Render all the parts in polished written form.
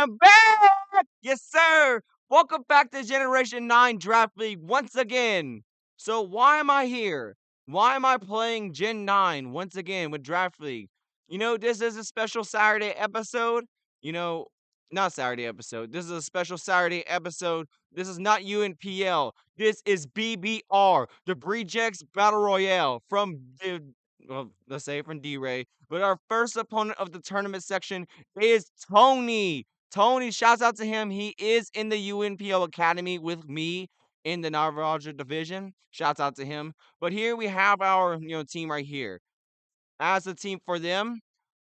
am back! Yes, sir! Welcome back to Generation 9 Draft League once again. So why am I here? Why am I playing Gen 9 once again with Draft League? This is a special Saturday episode. You know, not Saturday episode. This is a special Saturday episode. This is not UNPL. This is BBR, the Breejex Battle Royale from let's say from D-Ray. But our first opponent of the tournament section is Tony. Tony, shouts out to him. He is in the UNPL Academy with me in the Navaraja division. Shouts out to him. But here we have our team right here. As a team for them,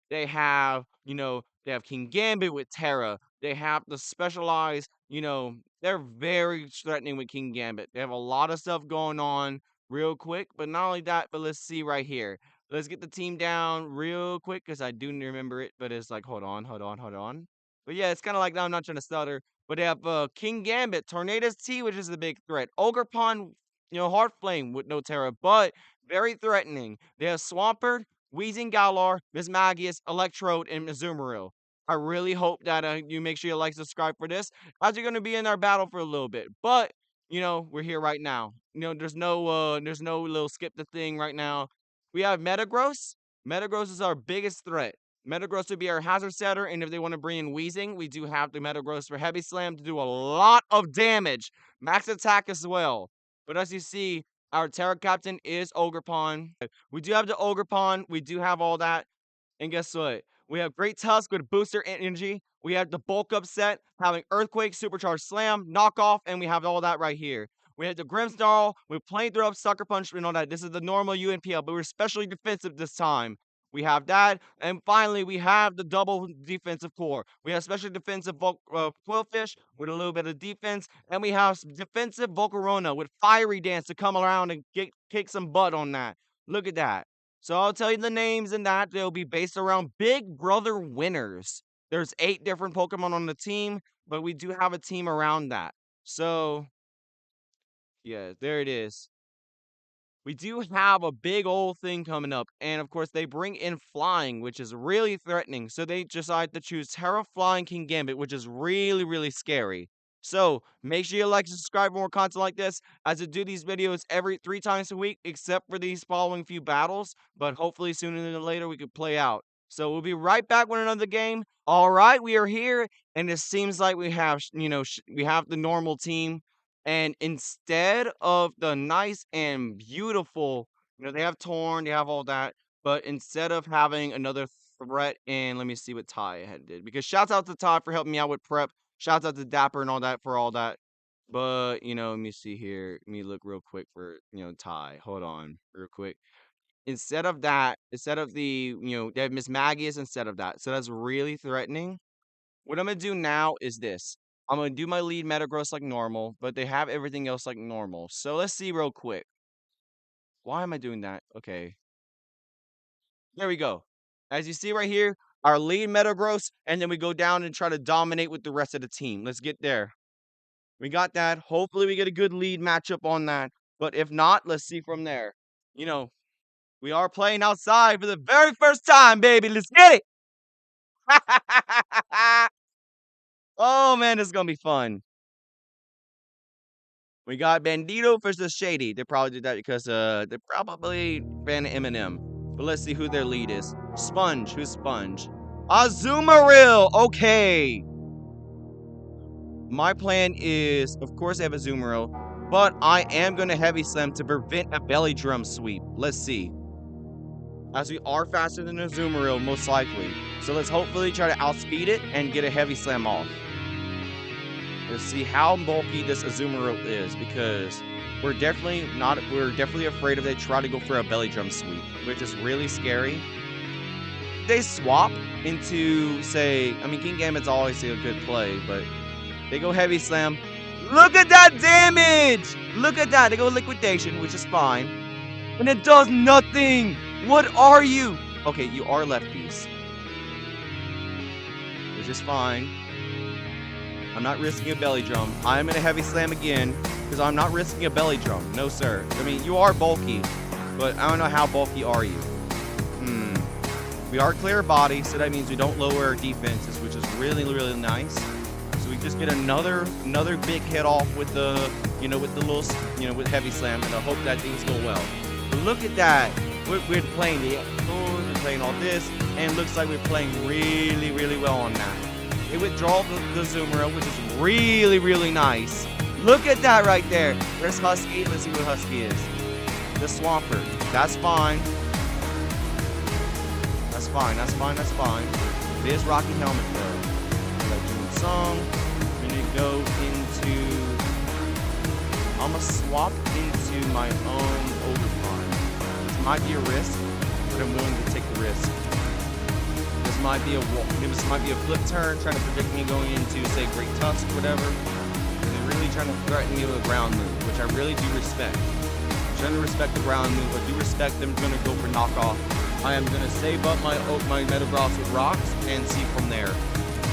they have they have King Gambit with Terra. They have the specialized, they're very threatening with King Gambit. They have a lot of stuff going on real quick. But not only that, but let's see right here. Let's get the team down real quick because I do remember it, but it's like, hold on. But yeah, it's kind of like now I'm not trying to stutter. But they have King Gambit, Tornadoes T, which is a big threat. Ogre Pond, Heart Flame with no Terra, but very threatening. They have Swampert, Wheezing Galar, Miss Magius, Electrode, and Azumarill. I really hope that you make sure you like, subscribe for this, as you're gonna be in our battle for a little bit. But we're here right now. There's no little skip the thing right now. We have Metagross. Metagross is our biggest threat. Metagross would be our hazard setter, and if they want to bring in Wheezing, we do have the Metagross for Heavy Slam to do a lot of damage. Max attack as well. But as you see, our Terra Captain is Ogre Pond. We do have the Ogre Pond. We do have all that. And guess what? We have Great Tusk with Booster Energy. We have the Bulk Up set, having Earthquake, Supercharged Slam, Knockoff, and we have all that right here. We have the Grimmsnarl with Flamethrower, Sucker Punch, and all that. This is the normal UNPL, but we're especially defensive this time. We have that. And finally, we have the double defensive core. We have special defensive Quillfish with a little bit of defense. And we have defensive Volcarona with Fiery Dance to come around and kick some butt on that. Look at that. So I'll tell you the names and that. They'll be based around Big Brother winners. There's 8 different Pokemon on the team, but we do have a team around that. So, yeah, there it is. We do have a big old thing coming up, and of course they bring in Flying, which is really threatening. So they decide to choose Terra Flying King Gambit, which is really, really scary. So make sure you like and subscribe for more content like this, as I do these videos every 3 times a week, except for these following few battles. But hopefully sooner than later we could play out. So we'll be right back with another game. All right, we are here, and it seems like we have, we have the normal team. And instead of the nice and beautiful, they have Torn, they have all that. But instead of having another threat in, let me see what Ty had did. Because shouts out to Ty for helping me out with prep. Shouts out to Dapper and all that for all that. But, let me see here. Let me look real quick for, Ty. Hold on, real quick. Instead of that, instead of the, they have Miss Magius instead of that. So that's really threatening. What I'm going to do now is this. I'm going to do my lead Metagross like normal, but they have everything else like normal. So let's see real quick. Why am I doing that? Okay. There we go. As you see right here, our lead Metagross, and then we go down and try to dominate with the rest of the team. Let's get there. We got that. Hopefully we get a good lead matchup on that. But if not, let's see from there. We are playing outside for the very first time, baby. Let's get it. Oh, man, this is going to be fun. We got Bandito versus Shady. They probably did that because they're probably fan of Eminem. But let's see who their lead is. Sponge. Who's Sponge? Azumarill. Okay. My plan is, of course, I have Azumarill, but I am going to Heavy Slam to prevent a Belly Drum sweep. Let's see. As we are faster than Azumarill, most likely. So let's hopefully try to outspeed it and get a Heavy Slam off. Let's see how bulky this Azumarill is, because we're definitely afraid if they try to go for a Belly Drum sweep, which is really scary. They swap into, say, King Gambit's always a good play, but they go Heavy Slam. Look at that damage! Look at that. They go Liquidation, which is fine. And it does nothing! What are you? Okay, you are lefties. Which is fine. I'm not risking a Belly Drum. I'm going to Heavy Slam again, because I'm not risking a Belly Drum. No, sir. You are bulky, but I don't know how bulky are you. We are clear body, so that means we don't lower our defenses, which is really, really nice. So we just get another big hit off with the, with the little, with heavy slam, and I hope that things go well. But look at that. We're playing we're playing all this, and it looks like we're playing really, really well on that. They withdraw the Zoomer, which is really, really nice. Look at that right there. There's Husky. Let's see what Husky is. The Swampert. That's fine. That's fine. That's fine. That's fine. It is Rocky Helmet though. Legend Song. I'm gonna go into. I'm gonna swap into my own Overprime. This might be a risk, but I'm willing to take the risk. This might be a flip turn, trying to predict me going into, say, Great Tusk, whatever. They're really trying to threaten me with a ground move, which I really do respect. I'm trying to respect the ground move. I do respect them going to go for knockoff. I am going to save up my Metagross with rocks and see from there.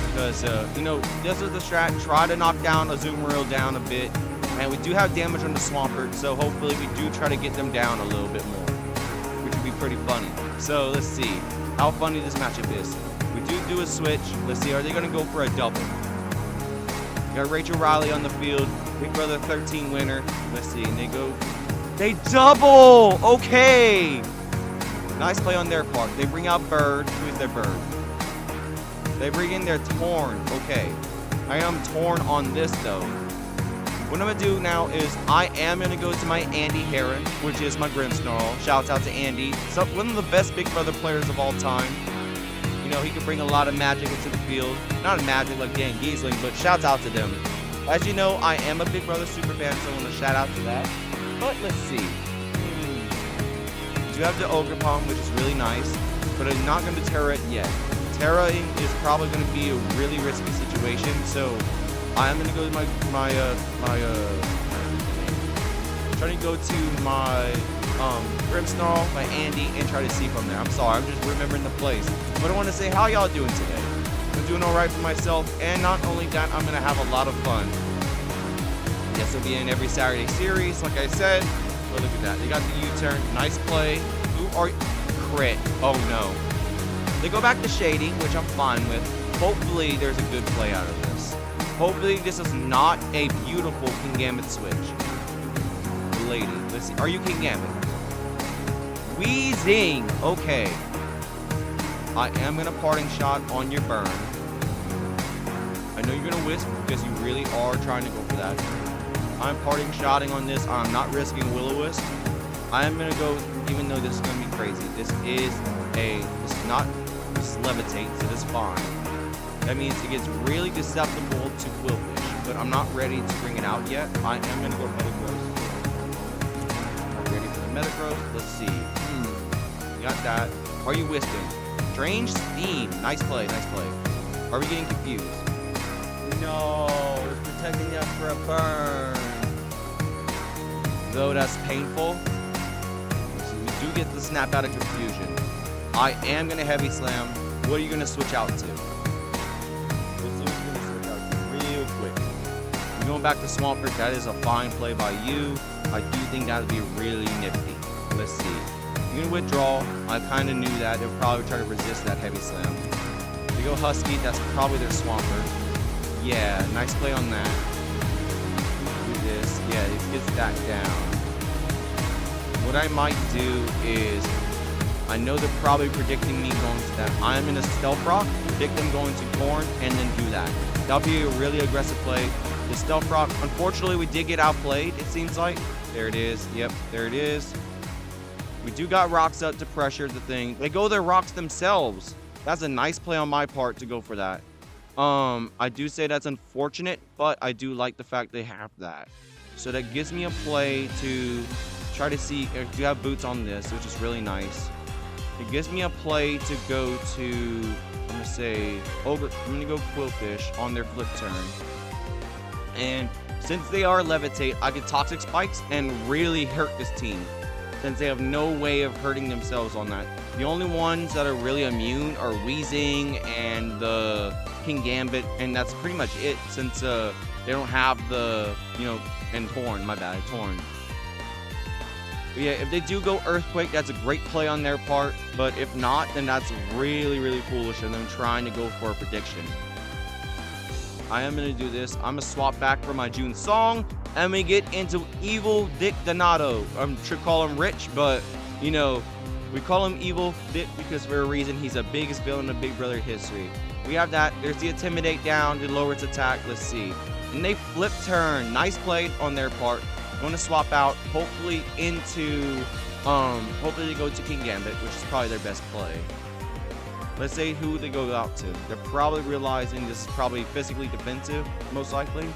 Because, this is the strat. Try to knock down a Zoomeril down a bit. And we do have damage on the Swampert, so hopefully we do try to get them down a little bit more, which would be pretty funny. So let's see how funny this matchup is. We do a switch. Let's see, are they going to go for a double? We got Rachel Riley on the field. Big Brother 13 winner. Let's see, and they double! Okay! Nice play on their part. They bring out Bird. Who's their Bird? They bring in their Torn. Okay. I am torn on this, though. What I'm going to do now is I am going to go to my Andy Heron, which is my Grimmsnarl. Shouts out to Andy. So one of the best Big Brother players of all time. He can bring a lot of magic into the field. Not magic like Dan Giesling, but shouts out to them. As you know, I am a Big Brother super fan, so I want to shout out to that. But let's see. You have the Ogre Palm, which is really nice, but I'm not going to Terra it yet. Terra-ing is probably going to be a really risky situation, so I'm going to go to trying to go to my Grimmsnarl, my Andy, and try to see from there. I'm sorry, I'm just remembering the place. But I want to say, how y'all doing today? I'm doing all right for myself, and not only that, I'm going to have a lot of fun. Yes, it'll be in every Saturday series, like I said. But look at that. They got the U-turn. Nice play. Who are crit? Oh, no. They go back to Shady, which I'm fine with. Hopefully, there's a good play out of this. Hopefully, this is not a beautiful King Gambit switch. Lady, let's see. Are you King Gambit? Wheezing. Okay. I am going to parting shot on your burn. I know you're going to wisp because you really are trying to go for that. I'm parting shotting on this. I'm not risking Will-O-Wisp. I am going to go, even though this is going to be crazy. This is levitate, so this is fine. That means it gets really susceptible to Quillfish, but I'm not ready to bring it out yet. I am going to go Metagross. I'm ready for the Metagross. Let's see. Got that. Are you Wisping? Strange Steam. Nice play, nice play. Are we getting confused? No, it's protecting us for a burn. Though that's painful. So we do get the snap out of confusion. I am going to heavy slam. What are you going to switch out to? Let's see what you're going to switch out to real quick. You're going back to Swampert. That is a fine play by you. I do think that would be really nifty. Let's see. You're going to withdraw. I kind of knew that. They'll probably try to resist that heavy slam. They go Husky. That's probably their Swampert. Yeah, nice play on that. Do this. Yeah, it gets that down. What I might do is, I know they're probably predicting me going to that. I'm in a Stealth Rock, predict them going to Corn, and then do that. That'll be a really aggressive play. The Stealth Rock, unfortunately, we did get outplayed, it seems like. There it is. Yep, there it is. We do got rocks up to pressure the thing. They go their rocks themselves. That's a nice play on my part to go for that. I do say that's unfortunate, but I do like the fact they have that. So that gives me a play to try to see if you have boots on this, which is really nice. It gives me a play to go to, I'm going to say, I'm going to go Quillfish on their flip turn. And since they are Levitate, I get Toxic Spikes and really hurt this team, since they have no way of hurting themselves on that. The only ones that are really immune are Wheezing and the King Gambit, and that's pretty much it, since they don't have the, and Torn, my bad, Torn. But yeah, if they do go Earthquake, that's a great play on their part. But if not, then that's really, really foolish of them trying to go for a prediction. I am going to do this. I'm going to swap back for my June Song. And we get into Evil Dick Donato. I should call him Rich, but, you know, we call him Evil Dick because for a reason he's the biggest villain of Big Brother history. We have that. There's the Intimidate down to lower its attack. Let's see. And they flip turn. Nice play on their part. I'm going to swap out, hopefully into, hopefully they go to King Gambit, which is probably their best play. Let's say who they go out to. They're probably realizing this is probably physically defensive, most likely.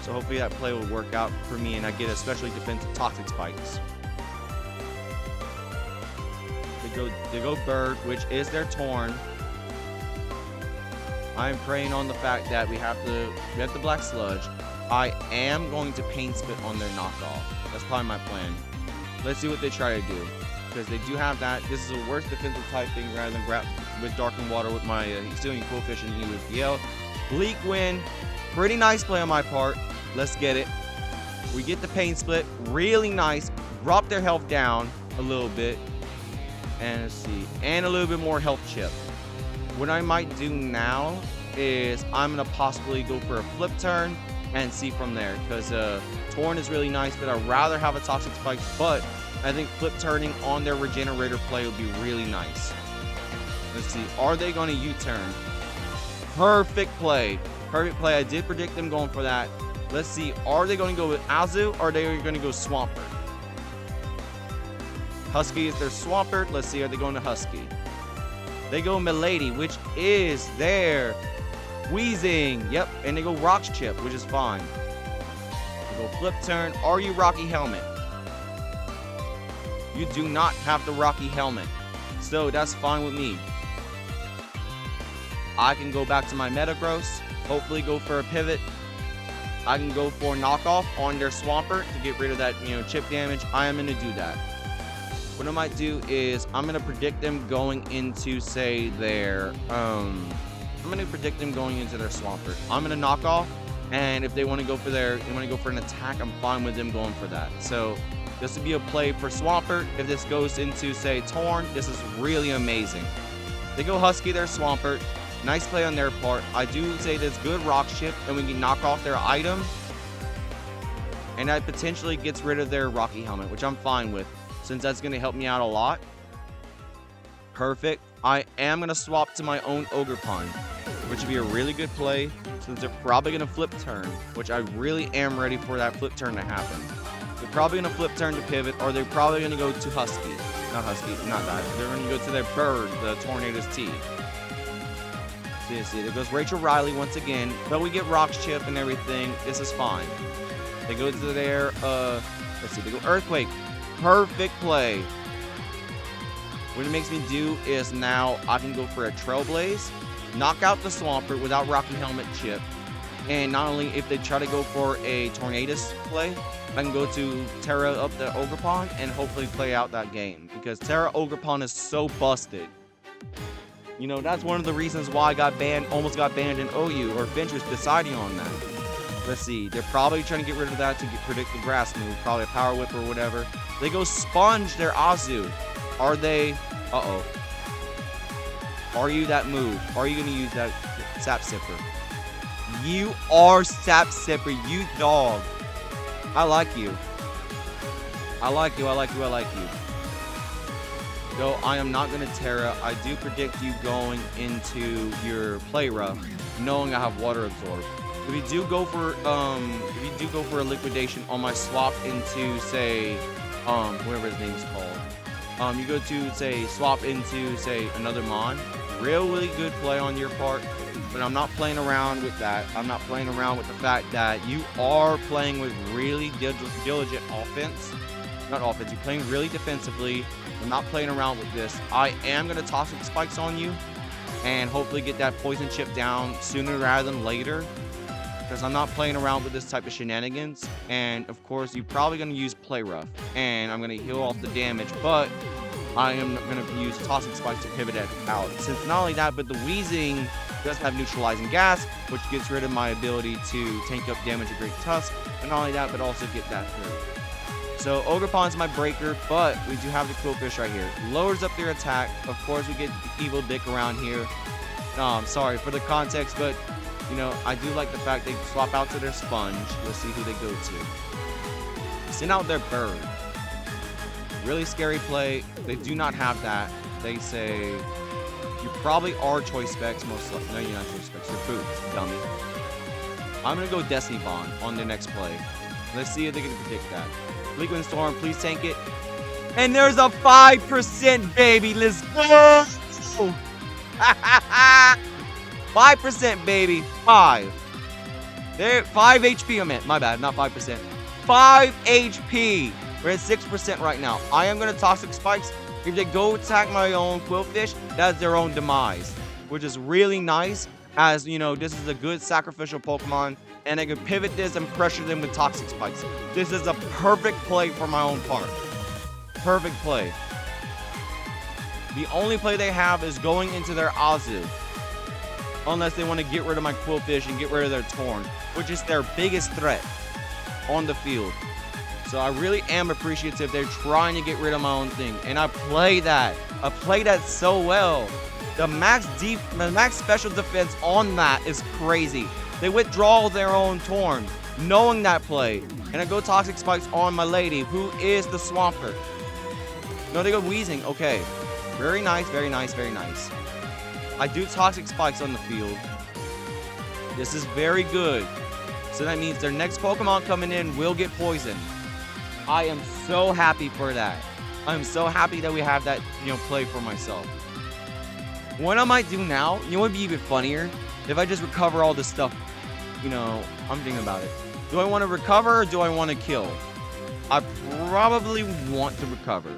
So hopefully that play will work out for me and I get especially defensive Toxic Spikes. They go Bird, which is their Torn. I am preying on the fact that we have the Black Sludge. I am going to Pain Spit on their knockoff. That's probably my plan. Let's see what they try to do. Because they do have that. This is a worse defensive typing rather than grab with Darkened Water with my Healing Coefficient in UNPL. Bleak Wind. Pretty nice play on my part. Let's get it. We get the Pain Split. Really nice. Drop their health down a little bit. And let's see. And a little bit more health chip. What I might do now is I'm going to possibly go for a flip turn and see from there. Because Torn is really nice, but I'd rather have a Toxic Spike. But I think flip turning on their Regenerator play would be really nice. Let's see. Are they going to U-turn? Perfect play. Perfect play. I did predict them going for that. Let's see. Are they going to go with Azu or are they going to go Swampert? Husky is their Swampert. Let's see. Are they going to Husky? They go Milady, which is their Wheezing. Yep. And they go Rocks Chip, which is fine. They go flip turn. Are you Rocky Helmet? You do not have the Rocky Helmet. So that's fine with me. I can go back to my Metagross. Hopefully go for a pivot. I can go for knockoff on their Swampert to get rid of that, chip damage. I am going to do that. What I might do is I'm going to predict them going into, say, their, I'm going to predict them going into their Swampert. I'm going to knock off, and if they want to go for an attack, I'm fine with them going for that. So this would be a play for Swampert. If this goes into, say, Torn, this is really amazing. They go Husky their Swampert. Nice play on their part. I do say this good Rock Chip, and we can knock off their item. And that potentially gets rid of their Rocky Helmet, which I'm fine with, since that's going to help me out a lot. Perfect. I am going to swap to my own Ogre Pond, which would be a really good play, since they're probably going to flip turn, which I really am ready for that flip turn to happen. They're probably going to flip turn to pivot, or they're probably going to go to Husky. Not Husky, not that. They're going to go to their Bird, the Tornado's T. See, there goes Rachel Riley once again, but we get Rocks Chip and everything. This is fine. They go to their, let's see, they go Earthquake. Perfect play. What it makes me do is now I can go for a Trailblaze, knock out the Swampert without Rocky Helmet Chip, and not only if they try to go for a Tornadus play, I can go to Terra up the Ogre Pond and hopefully play out that game, because Terra Ogre Pond is so busted. That's one of the reasons why I got banned, almost got banned in OU, or Finch was deciding on that. Let's see, they're probably trying to get rid of that to predict the grass move, probably a Power Whip or whatever. They go Sponge their Azu. Are they, are you that move? Are you going to use that Sap Sipper? You are Sap Sipper, you dog. I like you. I like you. Though I am not going to Terra, I do predict you going into your Play Rough, knowing I have Water Absorb. If you do go for a liquidation on my swap into, say, whatever his name is called, you go to, say, swap into, say, another Mon. Really good play on your part, but I'm not playing around with that. I'm not playing around with the fact that you are playing with really diligent offense. Not offense, you're playing really defensively. I'm not playing around with this. I am going to toss some spikes on you and hopefully get that poison chip down sooner rather than later, because I'm not playing around with this type of shenanigans. And of course, you're probably going to use Play Rough, and I'm going to heal off the damage, but I am going to use tossing spikes to pivot it out. Since not only that, but the Wheezing does have neutralizing gas, which gets rid of my ability to tank up damage of Great Tusk, and not only that, but also get that through. So Ogerpon's my breaker, but we do have the Quillfish right here. Lowers up their attack. Of course, we get the Evil Dick around here. No, I'm sorry for the context, but, you know, I do like the fact they swap out to their Sponge. Let's see who they go to. Send out their Bird. Really scary play. They do not have that. They say, you probably are Choice Specs, most likely. No, you're not Choice Specs. You're Boots, dummy. I'm going to go Destiny Bond on their next play. Let's see if they can predict that. Liquid Storm, please tank it. And there's a 5%, baby. Let's go. 5%, baby. 5. There, 5 HP, I meant. My bad, not 5%. 5 HP. We're at 6% right now. I am going to Toxic Spikes. If they go attack my own Quillfish, that's their own demise. Which is really nice. As, you know, this is a good sacrificial Pokemon. And I can pivot this and pressure them with Toxic Spikes. This is a perfect play for my own part. Perfect play. The only play they have is going into their Azu. Unless they want to get rid of my Quillfish and get rid of their Torn, which is their biggest threat on the field. So I really am appreciative they're trying to get rid of my own thing. And I play that. I play that so well. The max special defense on that is crazy. They withdraw their own Torn, knowing that play. And I go Toxic Spikes on my lady, who is the Swampert. No, they go Weezing. Okay. Very nice, very nice, very nice. I do Toxic Spikes on the field. This is very good. So that means their next Pokemon coming in will get poisoned. I am so happy for that. I'm so happy that we have that, you know, play for myself. What I might do now, you know what would be even funnier? If I just recover all this stuff, you know, I'm thinking about it. Do I want to recover or do I want to kill? I probably want to recover.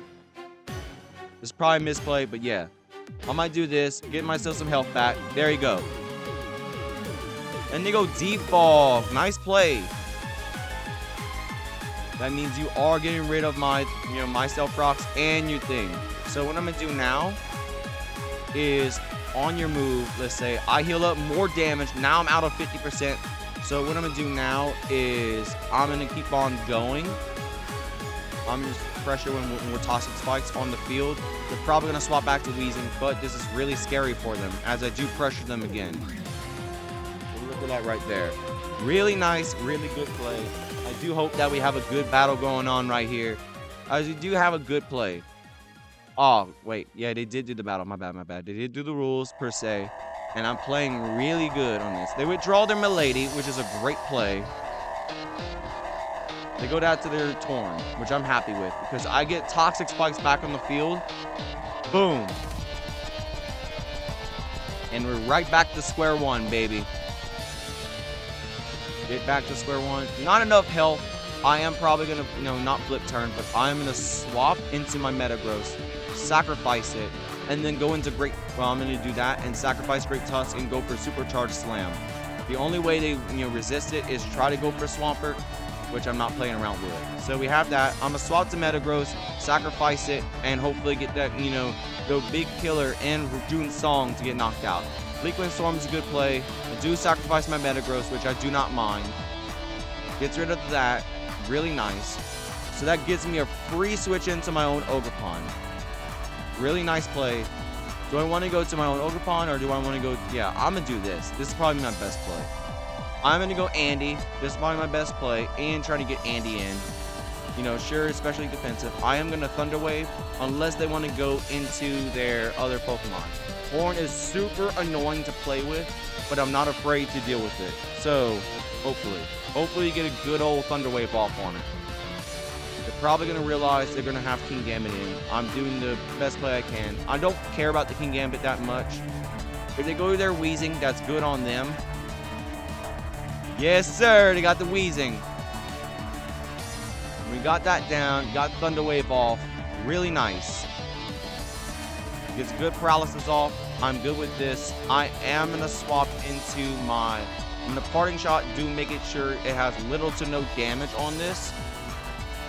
This is probably a misplay, but yeah. I might do this, get myself some health back. There you go. And they go Deep Ball. Nice play. That means you are getting rid of my, you know, my Stealth Rocks and your thing. So what I'm going to do now is on your move, let's say I heal up more damage. Now I'm out of 50%. So what I'm going to do now is I'm going to keep on going. I'm just pressure when we're tossing spikes on the field. They're probably going to swap back to Weezing, but this is really scary for them as I do pressure them again. Look at that right there. Really nice, really good play. I do hope that we have a good battle going on right here, as we do have a good play. Oh, wait. Yeah, they did do the battle. My bad, my bad. They did do the rules, per se. And I'm playing really good on this. They withdraw their Milady, which is a great play. They go down to their Torn, which I'm happy with, because I get Toxic Spikes back on the field. Boom. And we're right back to square one, baby. Get back to square one. Not enough health. I am probably going to, you know, not flip turn, but I'm going to swap into my Metagross, sacrifice it, and then go into Great... Well, I'm going to do that and sacrifice Great Tusk and go for Supercharged Slam. The only way they, you know, resist it is try to go for Swampert, which I'm not playing around with. So we have that. I'm going to swap to Metagross, sacrifice it, and hopefully get that, you know, the big killer and June Song to get knocked out. Liquid Storm is a good play. I do sacrifice my Metagross, which I do not mind. Gets rid of that. Really nice. So that gives me a free switch into my own Ogerpon. Really nice play. Do I want to go to my own Ogerpon or do I want to go... Yeah, I'm going to do this. This is probably my best play. I'm going to go Andy. This is probably my best play. And try to get Andy in. You know, sure, especially defensive. I am going to Thunder Wave unless they want to go into their other Pokemon. Horn is super annoying to play with, but I'm not afraid to deal with it. So, hopefully you get a good old Thunder Wave off on it. They're probably going to realize they're going to have King Gambit in. I'm doing the best play I can. I don't care about the King Gambit that much. If they go to their Weezing, that's good on them. Yes, sir. They got the Weezing. We got that down. Got Thunder Wave off. Really nice. Gets good paralysis off. I'm good with this. I am going to swap into my... I'm going to Parting Shot. Do make it sure it has little to no damage on this.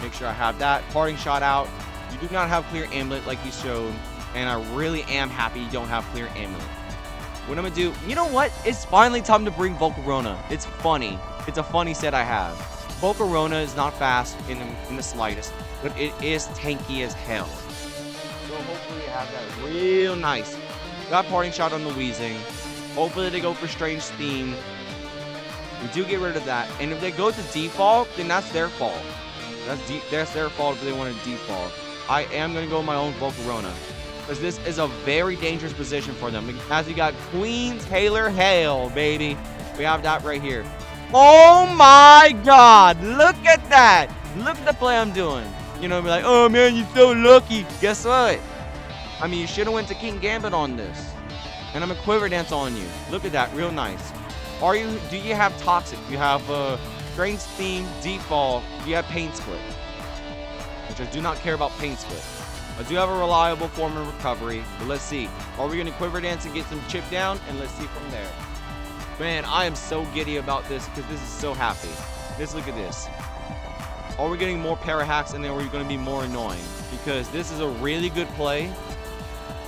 Make sure I have that. Parting Shot out. You do not have Clear Amulet like you showed. And I really am happy you don't have Clear Amulet. What I'm going to do... You know what? It's finally time to bring Volcarona. It's funny. It's a funny set I have. Volcarona is not fast in the slightest, but it is tanky as hell. So hopefully you have that real nice. Got parting shot on the Weezing. Hopefully they go for strange steam. We do get rid of that. And if they go to default, then that's their fault. That's their fault if they want to default. I am going to go my own Volcarona, because this is a very dangerous position for them. As we got Queen Taylor Hale, baby. We have that right here. Oh my God. Look at that. Look at the play I'm doing. You know, be like, oh man, you're so lucky. Guess what? I mean, you should have went to King Gambit on this. And I'm a Quiver Dance on you. Look at that. Real nice. Do you have Toxic? You have Strange Steam, Default. You have Pain Split, which I do not care about Pain Split. I do have a reliable form of recovery, but let's see. Are we going to Quiver Dance and get some chip down? And let's see from there. Man, I am so giddy about this because this is so happy. Just look at this. Are we getting more para hacks, and then are we going to be more annoying? Because this is a really good play,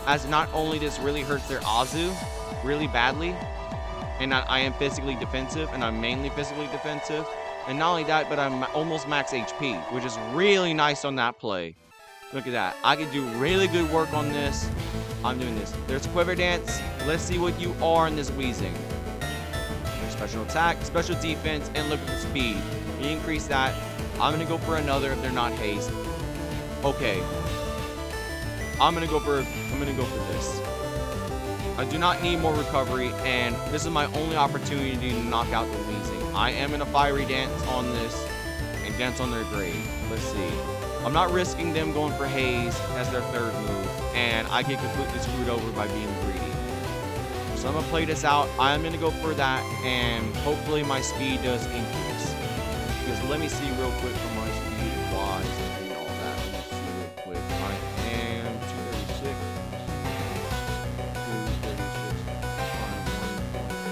as not only this really hurts their Azu really badly, and I am physically defensive, and I'm mainly physically defensive. And not only that, but I'm almost max HP, which is really nice on that play. Look at that. I can do really good work on this. I'm doing this. There's Quiver Dance. Let's see what you are in this Weezing. There's special attack, special defense, and look at the speed. You increase that. I'm going to go for another if they're not haste. Okay. I'm going to go for this. I do not need more recovery, and this is my only opportunity to knock out the Weezing. I am in a Fiery Dance on this and dance on their grade. Let's see. I'm not risking them going for Haze as their third move, and I get completely screwed over by being greedy. So I'm going to play this out. I'm going to go for that, and hopefully my speed does increase. Because let me see real quick for my speed wise and all that. Let me see real quick. I am 236.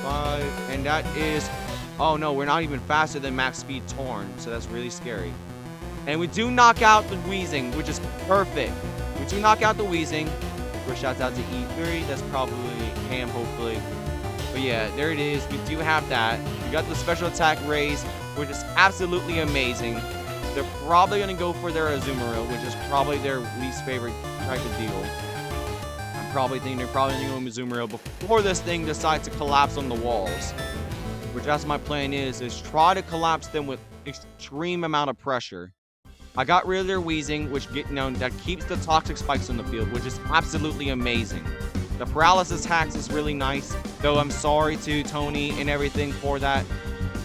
236. And that is, oh no, we're not even faster than max speed Torn, so that's really scary. And we do knock out the Weezing, which is perfect. We do knock out the Weezing. First shouts out to E3. That's probably Cam, hopefully. But yeah, there it is. We do have that. We got the special attack raise, which is absolutely amazing. They're probably going to go for their Azumarill, which is probably their least favorite type of deal. I'm probably thinking they're probably going to go Azumarill before this thing decides to collapse on the walls. Which that's my plan is try to collapse them with extreme amount of pressure. I got rid of their Weezing, which that keeps the toxic spikes on the field, which is absolutely amazing. The paralysis hacks is really nice, though I'm sorry to Tony and everything for that.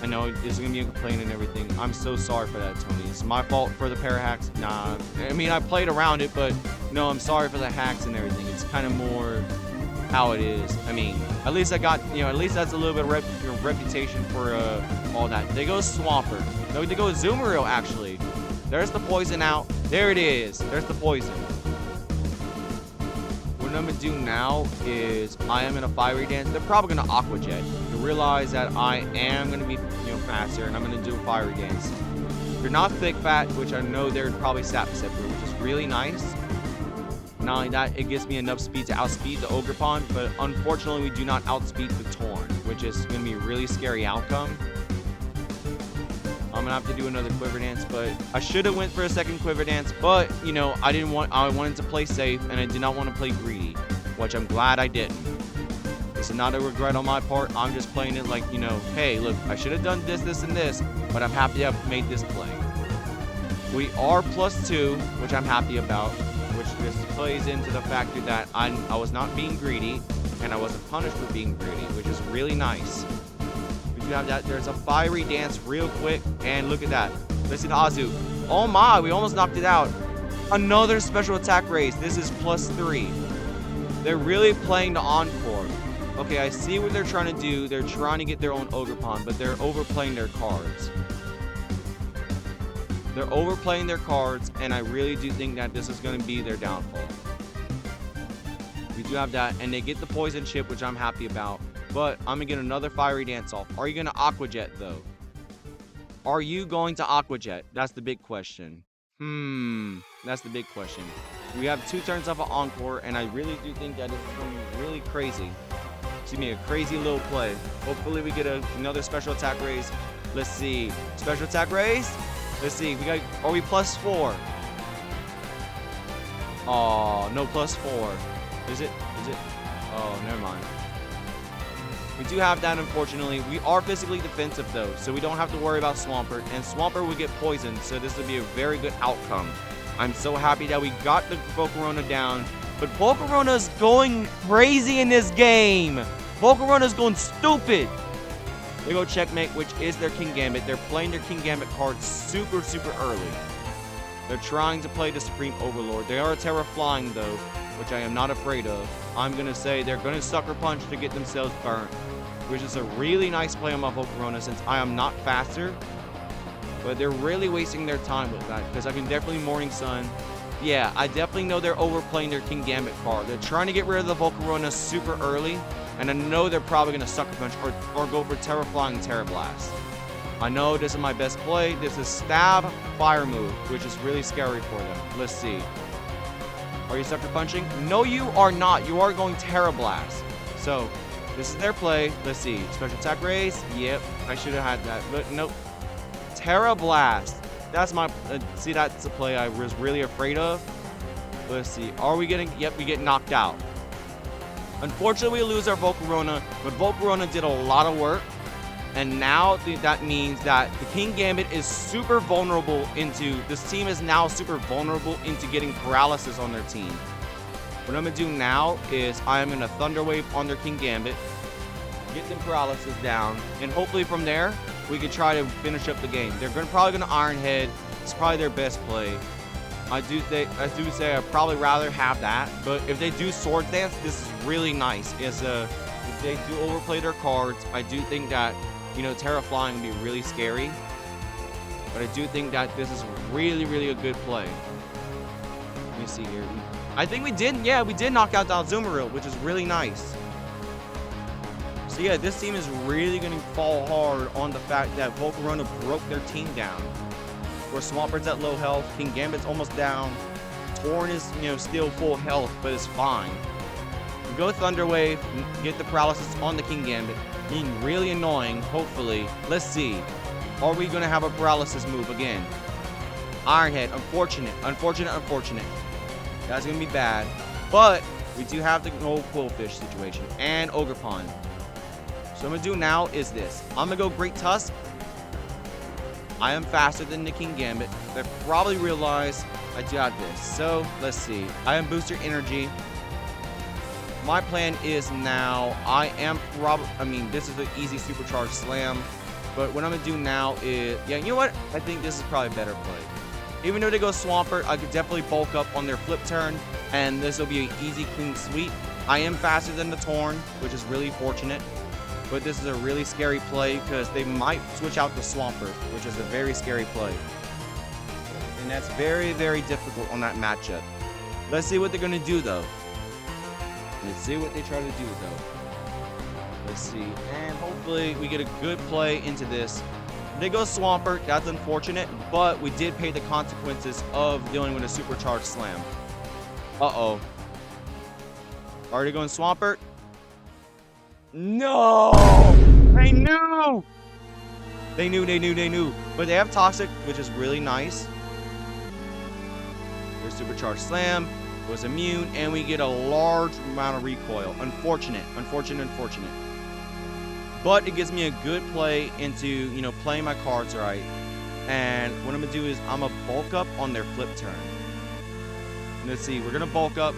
I know there's gonna be a complaint and everything. I'm so sorry for that, Tony. It's my fault for the para hacks. Nah, I mean I played around it, but no, I'm sorry for the hacks and everything. It's kind of more how it is. I mean, at least I got, at least that's a little bit of reputation for all that. They go Swampert. No, they go Azumarill actually. There's the poison out. There it is. There's the poison. What I'm going to do now is I am in a Fiery Dance. They're probably going to Aqua Jet to realize that I am going to be faster, and I'm going to do a Fiery Dance. They're not Thick Fat, which I know they're probably Sap Sipper, which is really nice. Not only that, it gives me enough speed to outspeed the Ogerpon, but unfortunately we do not outspeed the Torn, which is going to be a really scary outcome. I'm gonna have to do another Quiver Dance, but I should have went for a second Quiver Dance, but I wanted to play safe, and I did not want to play greedy, which I'm glad I didn't. This is not a regret on my part. I'm just playing it like, hey, look, I should have done this, this, and this, but I'm happy to have made this play. We are +2, which I'm happy about, which just plays into the factor that I was not being greedy, and I wasn't punished for being greedy, which is really nice. You have that. There's a Fiery Dance real quick, and look at that. Listen to Azu. Oh my, we almost knocked it out. Another special attack raise. This is +3. They're really playing the Encore. Okay, I see what they're trying to do. They're trying to get their own Ogerpon, but they're overplaying their cards. They're overplaying their cards, and I really do think that this is going to be their downfall. We do have that, and they get the Poison Chip, which I'm happy about. But I'm going to get another Fiery Dance off. Are you going to Aqua Jet, though? Are you going to Aqua Jet? That's the big question. That's the big question. We have 2 turns off of Encore, and I really do think that it's going to be really crazy. It's going to be a crazy little play. Hopefully we get another special attack raise. Let's see. Special attack raise. Let's see. Are we +4? Oh, no +4. Is it? Oh, never mind. We do have that, unfortunately. We are physically defensive, though, so we don't have to worry about Swampert. And Swampert would get poisoned, so this would be a very good outcome. I'm so happy that we got the Volcarona down. But Volcarona's going crazy in this game. Volcarona's going stupid. They go checkmate, which is their King Gambit. They're playing their King Gambit card super, super early. They're trying to play the Supreme Overlord. They are a Terra Flying, though, which I am not afraid of. I'm going to say they're going to Sucker Punch to get themselves burnt, which is a really nice play on my Volcarona since I am not faster. But they're really wasting their time with that because I can definitely Morning Sun. Yeah, I definitely know they're overplaying their King Gambit card. They're trying to get rid of the Volcarona super early, and I know they're probably going to Sucker Punch or go for Terra Flying Terra Blast. I know this is my best play. This is Stab Fire move, which is really scary for them. Let's see. Are you Sucker Punching? No, you are not. You are going Terra Blast. So, this is their play. Let's see. Special attack raise. Yep, I should have had that, but nope. Terra Blast. That's my... see, that's a play I was really afraid of. Let's see. Are we getting... Yep, we get knocked out. Unfortunately, we lose our Volcarona, but Volcarona did a lot of work. And now that means that the King Gambit is super vulnerable into... This team is now super vulnerable into getting paralysis on their team. What I'm going to do now is I am going to Thunder Wave on their King Gambit. Get them paralysis down. And hopefully from there, we can try to finish up the game. They're probably going to Iron Head. It's probably their best play. I do say I'd probably rather have that. But if they do Sword Dance, this is really nice. If they do overplay their cards, I do think that, you know, Terra Flying would be really scary. But I do think that this is really, really a good play. Let me see here. I think we did knock out Azumarill, which is really nice. So yeah, this team is really going to fall hard on the fact that Volcarona broke their team down. Where Swampert's at low health, King Gambit's almost down. Torn is, you know, still full health, but it's fine. We go Thunder Wave, get the paralysis on the King Gambit. Being really annoying, hopefully. Let's see. Are we going to have a paralysis move again? Iron Head, unfortunate. That's going to be bad. But we do have the old Quillfish situation and Ogre Pond. So what I'm going to do now is this. I'm going to go Great Tusk. I am faster than the King Gambit. They probably realize I got this. So let's see. I am Booster Energy. My plan is now, this is an easy Supercharged Slam. But what I'm going to do now is, yeah, you know what? I think this is probably a better play. Even though they go Swampert, I could definitely bulk up on their flip turn. And this will be an easy, clean sweep. I am faster than the Torn, which is really fortunate. But this is a really scary play because they might switch out to Swampert, which is a very scary play. And that's very, very difficult on that matchup. Let's see what they're going to do, though. Let's see what they try to do, though. Let's see. And hopefully we get a good play into this. They go Swampert. That's unfortunate. But we did pay the consequences of dealing with a Supercharged Slam. Uh-oh. Already going Swampert? No! They knew! They knew. But they have Toxic, which is really nice. Their Supercharged Slam was immune, and we get a large amount of recoil. Unfortunate. But it gives me a good play into, you know, playing my cards right. And what I'm going to do is I'm going to bulk up on their flip turn. Let's see. We're going to bulk up.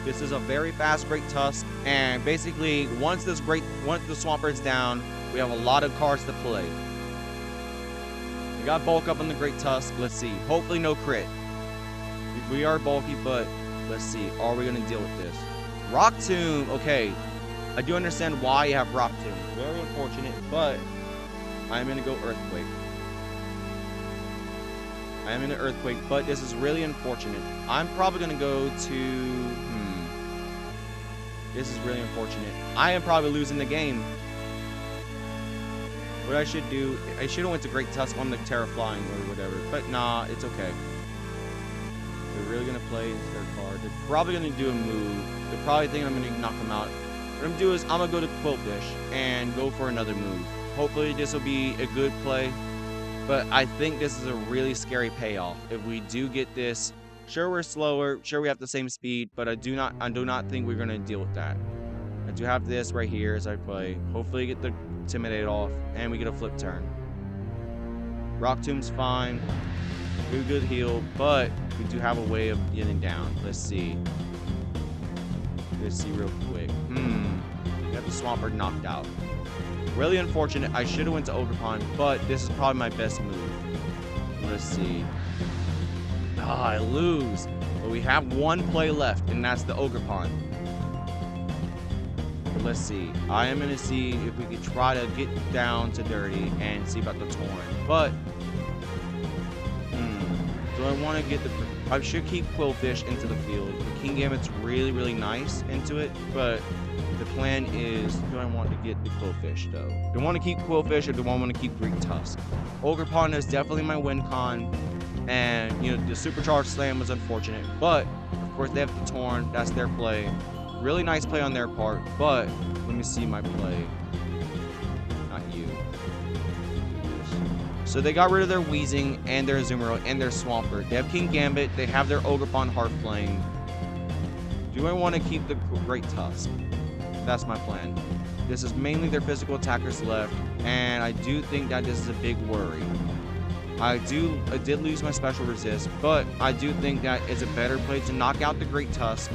This is a very fast Great Tusk. And basically, once the Swampert's down, we have a lot of cards to play. We got bulk up on the Great Tusk. Let's see. Hopefully no crit. We are bulky, but let's see. Are we going to deal with this? Rock Tomb. Okay. I do understand why you have Rock Tomb. Very unfortunate, but I'm going to go Earthquake. I am in an Earthquake, but this is really unfortunate. I'm probably going to go to... This is really unfortunate. I am probably losing the game. What I should do... I should have went to Great Tusk on the Terra Flying or whatever, but nah, it's okay. They're really going to play their card. They're probably going to do a move. They're probably thinking I'm going to knock them out. What I'm going to do is I'm going to go to Quillfish and go for another move. Hopefully this will be a good play. But I think this is a really scary payoff. If we do get this, sure we're slower, sure we have the same speed, but I do not think we're gonna deal with that. I do have this right here as I play. Hopefully get the Intimidate off, and we get a flip turn. Rock Tomb's fine. Good heal, but we do have a way of getting down. Let's see. Let's see real quick. Got the Swampert knocked out. Really unfortunate. I should have went to Ogerpon, but this is probably my best move. Let's see. I lose. But we have one play left, and that's the Ogerpon. Let's see. I am going to see if we can try to get down to Dirty and see about the Torn. But, do I want to get the... I should keep Quillfish into the field. The Kingambit's really nice into it, but the plan is, do I want to get the Quillfish, though? Do I want to keep Quillfish, or do I want to keep Greek Tusk? Ogerpon is definitely my win con, and, you know, the Supercharged Slam was unfortunate, but, of course, they have the Torn. That's their play. Really nice play on their part, but let me see my play. Not you. So they got rid of their Weezing and their Azumarill and their Swampert. They have Kingambit. They have their Ogerpon Heart Flame. Do I want to keep the Great Tusk? That's my plan. This is mainly their physical attackers left, and I do think that this is a big worry. I did lose my special resist, but I do think that it's a better play to knock out the Great Tusk,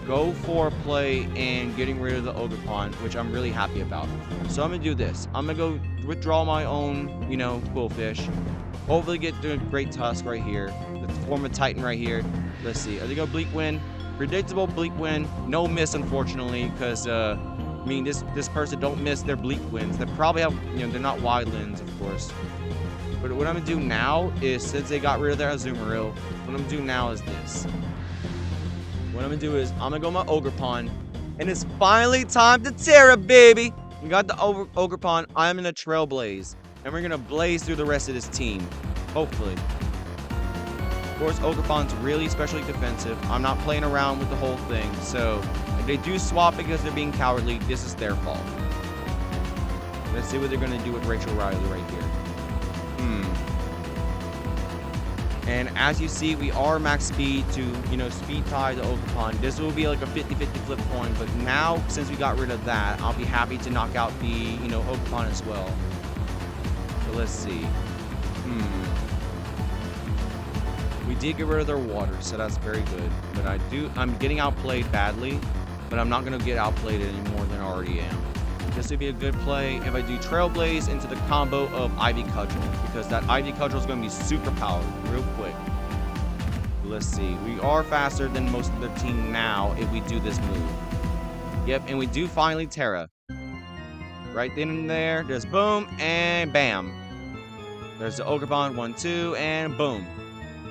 go for a play and getting rid of the Ogerpon, which I'm really happy about. So I'm gonna do this. I'm gonna go withdraw my own, you know, Quillfish. Hopefully get the Great Tusk right here. Let's form a Titan right here. Let's see. Are they gonna Bleak Wind? Predictable Bleak Wind. No miss, unfortunately, because I mean this person don't miss their Bleak Winds. They probably have, you know, they're not Wildlands, of course. But what I'm gonna do now is, since they got rid of their Azumarill, what I'm gonna do now is this. What I'm gonna do is, I'm gonna go my Ogerpon, and it's finally time to Terra, baby! We got the Ogerpon. I'm gonna Trailblaze, and we're gonna blaze through the rest of this team. Hopefully. Of course, Ogerpon's really especially defensive. I'm not playing around with the whole thing, so if they do swap because they're being cowardly, this is their fault. Let's see what they're gonna do with Rachel Riley right here. And as you see, we are max speed to, you know, speed tie the Ogerpon. This will be like a 50-50 flip coin, but now, since we got rid of that, I'll be happy to knock out the, you know, Ogerpon as well. So let's see. We did get rid of their water, so that's very good. But I'm getting outplayed badly, but I'm not going to get outplayed any more than I already am. This would be a good play if I do Trailblaze into the combo of Ivy Cudgel, because that Ivy Cudgel is going to be super powered real quick. Let's see. We are faster than most of their team now if we do this move. Yep, and we do finally Terra. Right then and there, there's boom and bam. There's the Ogerpon, 1-2, and boom.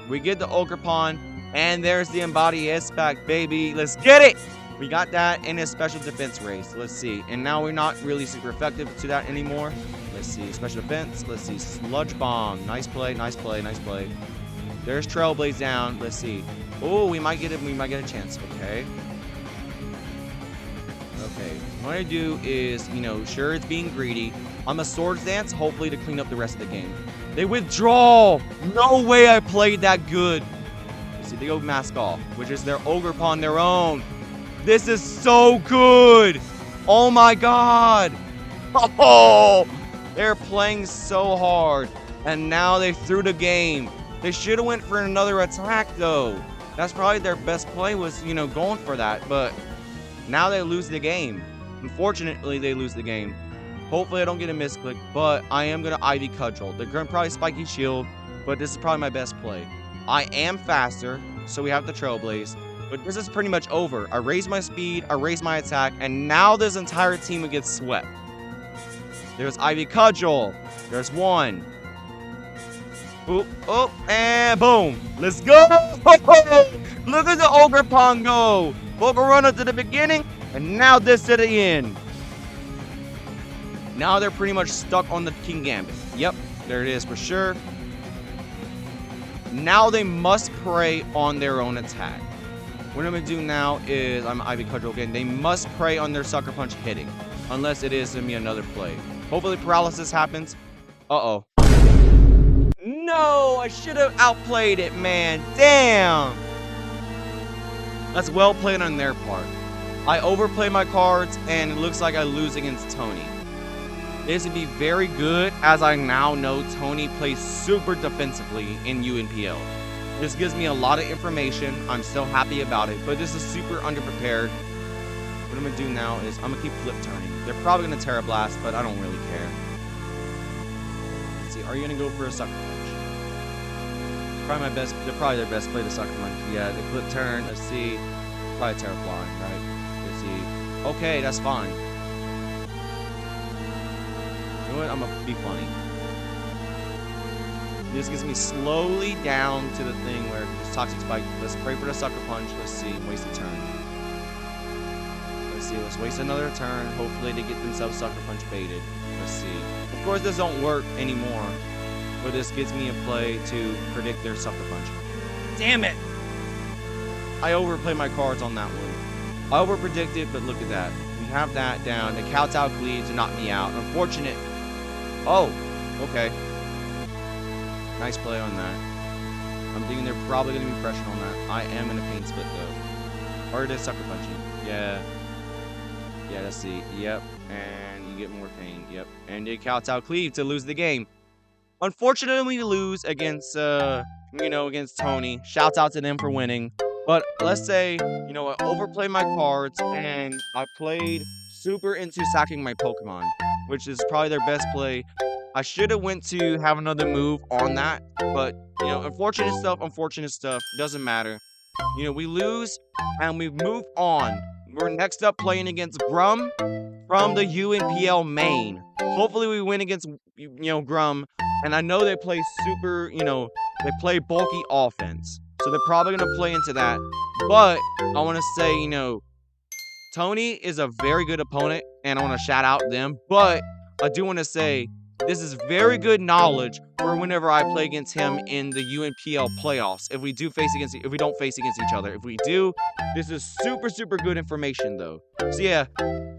We get the Ogerpon, and there's the Embody S-Pack, baby. Let's get it! We got that in a special defense race. Let's see. And now we're not really super effective to that anymore. Let's see. Special defense. Let's see. Sludge Bomb. Nice play. Nice play. Nice play. There's Trailblaze down. Let's see. Oh, we might get it. We might get a chance. Okay. Okay. What I do is, you know, sure, it's being greedy. I'm a Swords Dance, hopefully to clean up the rest of the game. They withdraw. No way I played that good. Let's see. They go Mask Off, which is their Ogerpon their own. This is so good! Oh my god! Oh! They're playing so hard. And now they threw the game. They should have went for another attack, though. That's probably their best play was, you know, going for that. But now they lose the game. Unfortunately, they lose the game. Hopefully, I don't get a misclick. But I am going to Ivy Cudgel. They're going to probably Spiky Shield. But this is probably my best play. I am faster, so we have the Trailblaze. But this is pretty much over. I raised my speed, I raised my attack, and now this entire team would get swept. There's Ivy Cudgel. There's one. Oop, oh, and boom. Let's go! Look at the Ogerpon go. Boca Runner to the beginning, and now this to the end. Now they're pretty much stuck on the Kingambit. Yep, there it is for sure. Now they must prey on their own attack. What I'm going to do now is, I'm Ivy Cudgel again, they must prey on their Sucker Punch hitting. Unless it is going to be another play. Hopefully paralysis happens. Uh-oh. No, I should have outplayed it, man. Damn. That's well played on their part. I overplay my cards, and it looks like I lose against Tony. This would be very good, as I now know Tony plays super defensively in UNPL. This gives me a lot of information. I'm still happy about it, but this is super underprepared. What I'm going to do now is I'm going to keep flip turning. They're probably going to Terra Blast, but I don't really care. Let's see, are you going to go for a Sucker Punch? They're probably their best play to Sucker Punch. Yeah, they flip turn. Let's see. Probably Terra Fly, right? Let's see. Okay, that's fine. You know what? I'm going to be funny. This gets me slowly down to the thing where it's Toxic Spike. Let's pray for the Sucker Punch. Let's see. Waste a turn. Let's see. Let's waste another turn. Hopefully they get themselves Sucker Punch baited. Let's see. Of course, this don't work anymore. But this gives me a play to predict their Sucker Punch. Damn it! I overplay my cards on that one. I overpredicted, but look at that. We have that down. The Kowtow Cleave to knock me out. Unfortunate. Oh, okay. Nice play on that. I'm thinking they're probably going to be pressuring on that. I am in a pain split, though. Or it is Sucker Punching. Yeah. Yeah, let's see. Yep. And you get more pain. Yep. And the Kowtow Cleave to lose the game. Unfortunately, we lose against, against Tony. Shouts out to them for winning. But let's say, I overplayed my cards and I played super into sacking my Pokemon, which is probably their best play. I should have went to have another move on that, but, unfortunate stuff, doesn't matter. We lose, and we move on. We're next up playing against Grum from the UNPL main. Hopefully we win against, Grum, and I know they play super, they play bulky offense, so they're probably going to play into that, but I want to say, Tony is a very good opponent, and I want to shout out them, but I do want to say, this is very good knowledge for whenever I play against him in the UNPL playoffs. If we don't face against each other. If we do, this is super, super good information, though. So, yeah,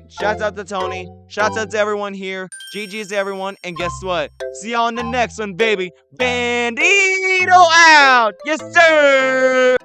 shouts out to Tony. Shouts out to everyone here. GG's to everyone. And guess what? See y'all in the next one, baby. Bandito out! Yes, sir!